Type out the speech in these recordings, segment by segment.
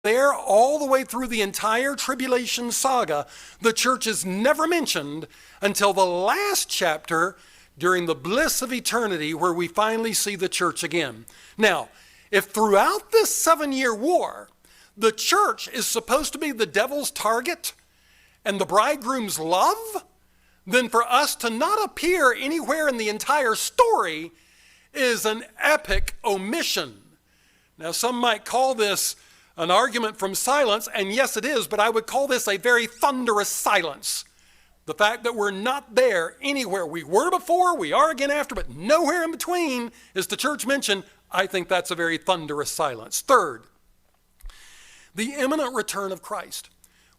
there all the way through the entire tribulation saga, the church is never mentioned until the last chapter during the bliss of eternity, where we finally see the church again. Now, if throughout this 7-year war, the church is supposed to be the devil's target and the bridegroom's love, then for us to not appear anywhere in the entire story is an epic omission. Now, some might call this an argument from silence, and yes, it is, but I would call this a very thunderous silence. The fact that we're not there anywhere. We were before, we are again after, but nowhere in between is the church mentioned. I think that's a very thunderous silence. Third, the imminent return of Christ.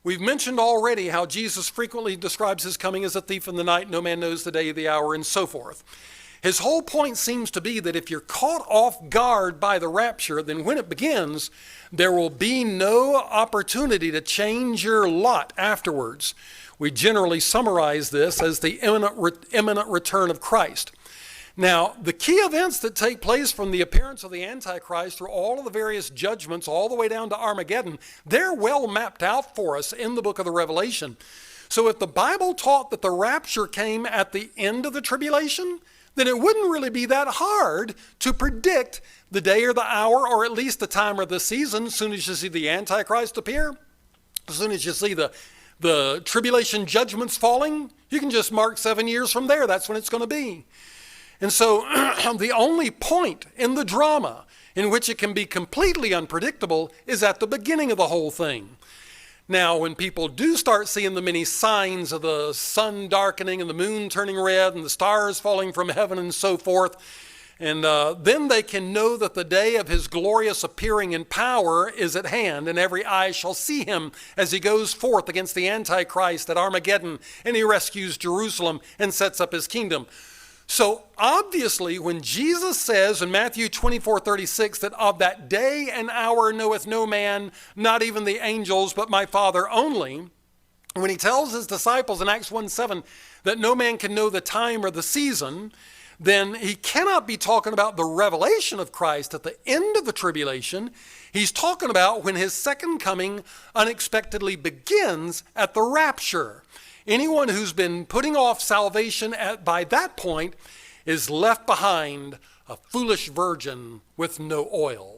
We've mentioned already how Jesus frequently describes his coming as a thief in the night. No man knows the day or the hour, and so forth. His whole point seems to be that if you're caught off guard by the rapture, then when it begins, there will be no opportunity to change your lot afterwards. We generally summarize this as the imminent return of Christ. Now, the key events that take place from the appearance of the Antichrist through all of the various judgments all the way down to Armageddon, they're well mapped out for us in the book of the Revelation. So if the Bible taught that the rapture came at the end of the tribulation, then it wouldn't really be that hard to predict the day or the hour, or at least the time or the season, as soon as you see the Antichrist appear, as soon as you see the tribulation judgments falling, you can just mark 7 years from there. That's when it's going to be. And so the only point in the drama in which it can be completely unpredictable is at the beginning of the whole thing. Now, when people do start seeing the many signs of the sun darkening and the moon turning red and the stars falling from heaven and so forth, and then they can know that the day of his glorious appearing in power is at hand, and every eye shall see him as he goes forth against the Antichrist at Armageddon, and he rescues Jerusalem and sets up his kingdom. So obviously, when Jesus says in Matthew 24:36 that of that day and hour knoweth no man, not even the angels, but my Father only, when he tells his disciples in Acts 1:7 that no man can know the time or the season, then he cannot be talking about the revelation of Christ at the end of the tribulation. He's talking about when his second coming unexpectedly begins at the rapture. Anyone who's been putting off salvation by that point is left behind a foolish virgin with no oil.